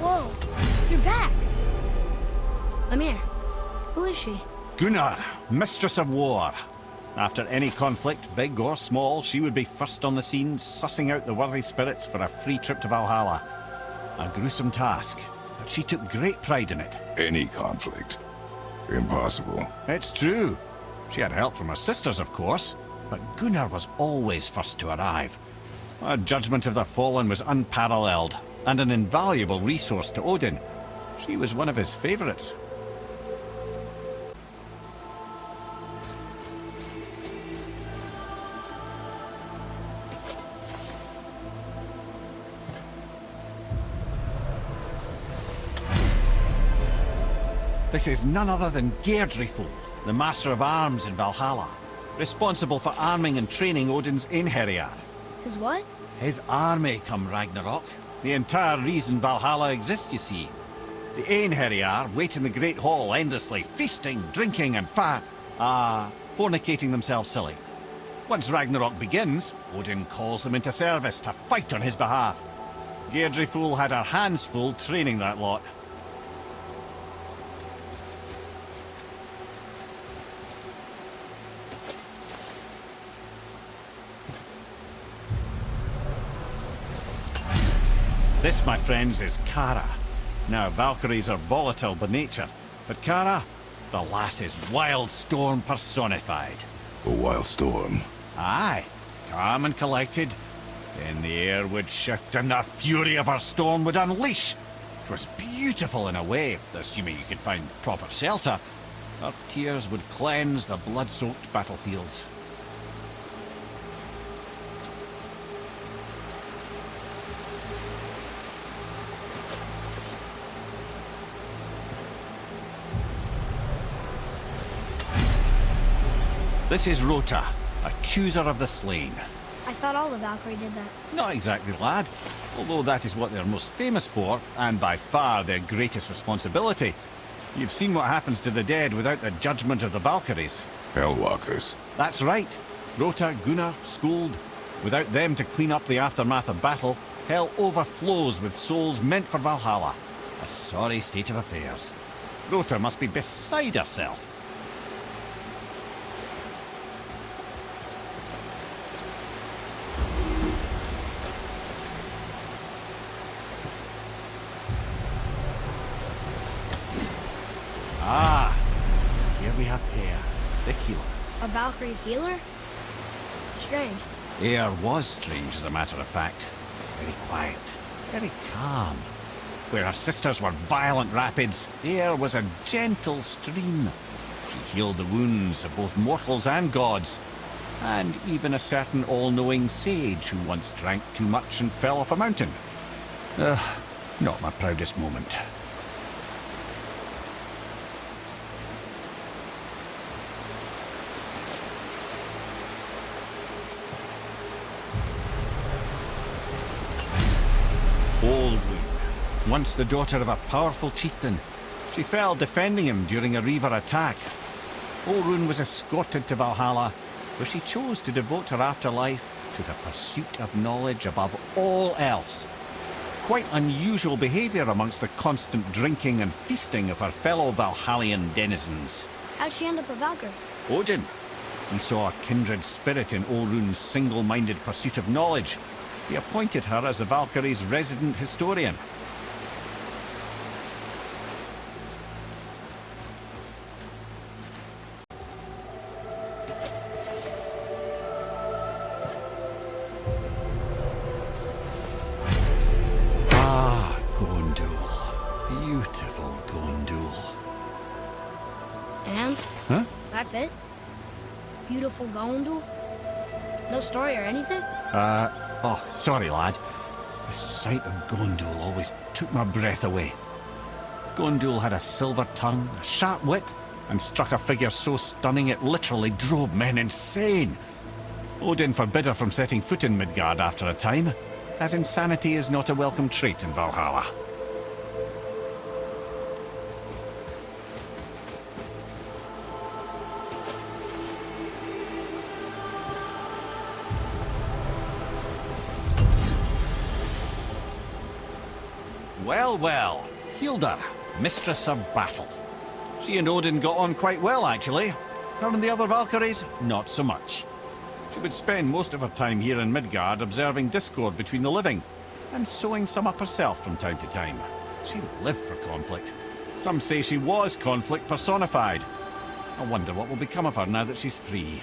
Whoa, you're back. Amir, who is she? Gunnar, Mistress of War. After any conflict, big or small, she would be first on the scene, sussing out the worthy spirits for a free trip to Valhalla. A gruesome task, but she took great pride in it. Any conflict. Impossible. It's true. She had help from her sisters, of course, but Gunnar was always first to arrive. Her judgment of the fallen was unparalleled, and an invaluable resource to Odin. She was one of his favorites. This is none other than Geirdriful, the Master of Arms in Valhalla, responsible for arming and training Odin's Einherjar. His what? His army come Ragnarok. The entire reason Valhalla exists, you see. The Einherjar wait in the Great Hall endlessly, feasting, drinking and fornicating themselves silly. Once Ragnarok begins, Odin calls them into service to fight on his behalf. Geirdriful had her hands full training that lot. This, my friends, is Kara. Now, valkyries are volatile by nature, but Kara, the lass is wild storm personified. A wild storm. Aye, calm and collected. Then the air would shift and the fury of her storm would unleash. 'Twas beautiful in a way, assuming you could find proper shelter. Her tears would cleanse the blood-soaked battlefields. This is Rota, a chooser of the slain. I thought all the Valkyrie did that. Not exactly, lad. Although that is what they're most famous for, and by far their greatest responsibility. You've seen what happens to the dead without the judgment of the Valkyries. Hellwalkers. That's right. Rota, Gunnar, Skuld. Without them to clean up the aftermath of battle, hell overflows with souls meant for Valhalla. A sorry state of affairs. Rota must be beside herself. Ah, here we have Air, the healer. A Valkyrie healer? Strange. Air was strange, as a matter of fact. Very quiet, very calm. Where her sisters were violent rapids, Air was a gentle stream. She healed the wounds of both mortals and gods, and even a certain all-knowing sage who once drank too much and fell off a mountain. Not my proudest moment. Once the daughter of a powerful chieftain, she fell defending him during a Reaver attack. Olrun was escorted to Valhalla, where she chose to devote her afterlife to the pursuit of knowledge above all else. Quite unusual behaviour amongst the constant drinking and feasting of her fellow Valhallian denizens. How'd she end up a Valkyrie? Odin. He saw a kindred spirit in Olrun's single-minded pursuit of knowledge. He appointed her as the Valkyrie's resident historian. Beautiful Gondul. And? Huh? That's it? Beautiful Gondul? No story or anything? Oh, sorry, lad. The sight of Gondul always took my breath away. Gondul had a silver tongue, a sharp wit, and struck a figure so stunning it literally drove men insane. Odin forbid her from setting foot in Midgard after a time, as insanity is not a welcome trait in Valhalla. Well, well. Hilda, Mistress of Battle. She and Odin got on quite well, actually. Her and the other Valkyries, not so much. She would spend most of her time here in Midgard observing discord between the living, and sewing some up herself from time to time. She lived for conflict. Some say she was conflict personified. I wonder what will become of her now that she's free.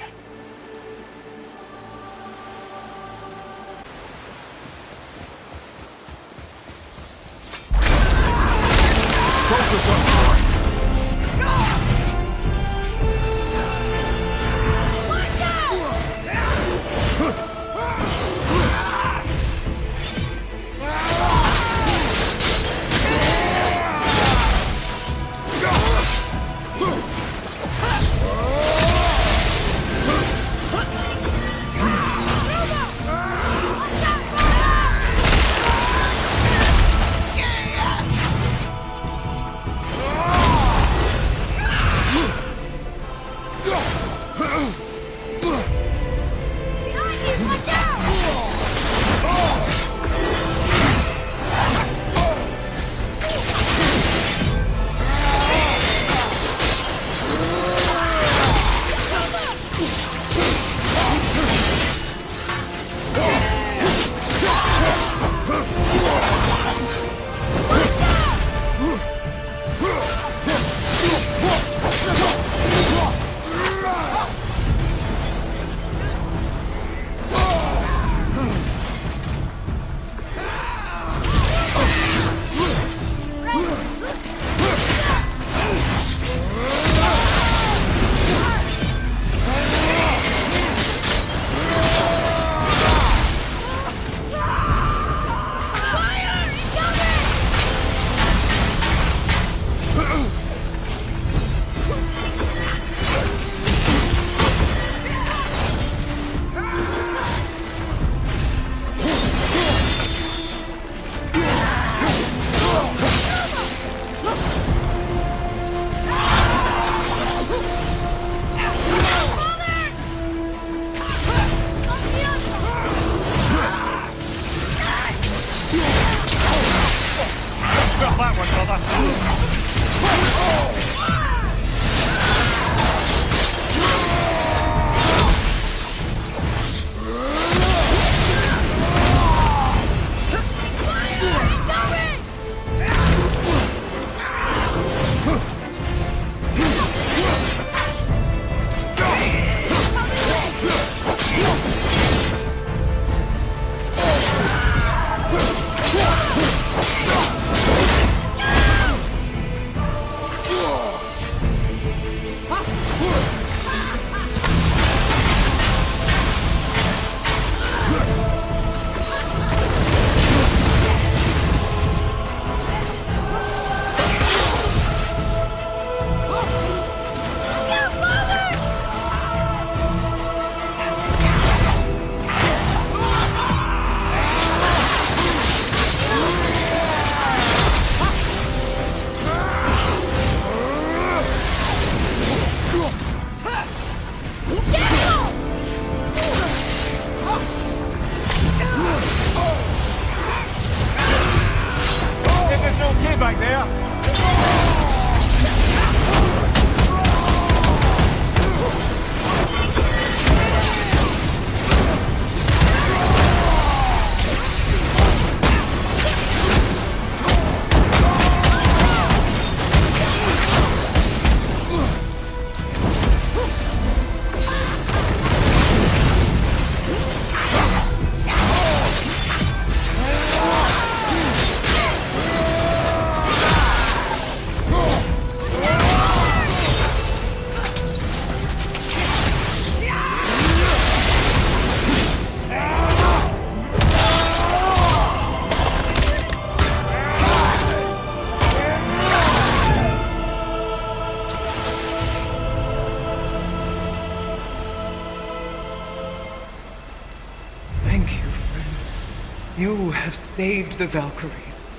You have saved the Valkyries.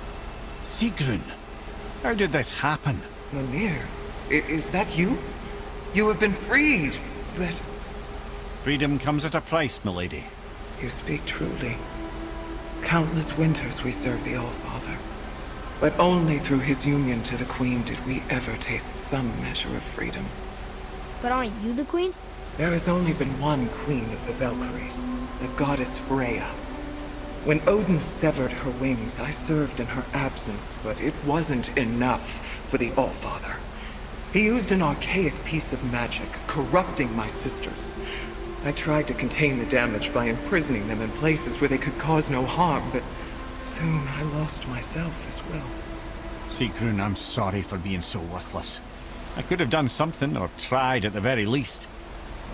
Sigrun, how did this happen? Mimir, is that you? You have been freed, but... Freedom comes at a price, milady. You speak truly. Countless winters we serve the All-Father. But only through his union to the Queen did we ever taste some measure of freedom. But aren't you the queen? There has only been one queen of the Valkyries, the goddess Freya. When Odin severed her wings, I served in her absence, but it wasn't enough for the Allfather. He used an archaic piece of magic, corrupting my sisters. I tried to contain the damage by imprisoning them in places where they could cause no harm, but soon I lost myself as well. Sigrun, I'm sorry for being so worthless. I could have done something, or tried at the very least.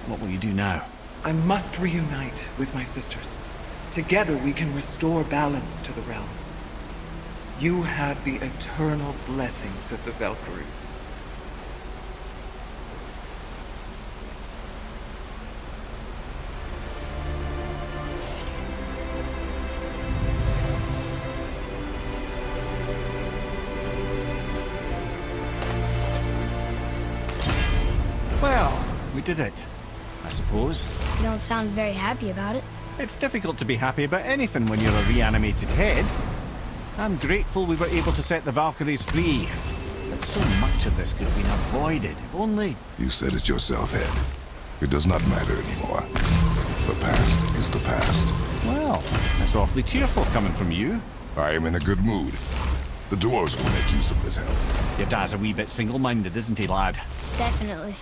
What will you do now? I must reunite with my sisters. Together we can restore balance to the realms. You have the eternal blessings of the Valkyries. Well, we did it, I suppose. You don't sound very happy about it. It's difficult to be happy about anything when you're a reanimated head. I'm grateful we were able to set the Valkyries free. But so much of this could have been avoided, if only... You said it yourself, Head. It does not matter anymore. The past is the past. Well, that's awfully cheerful coming from you. I am in a good mood. The dwarves will make use of this help. Your dad's a wee bit single-minded, isn't he, lad? Definitely.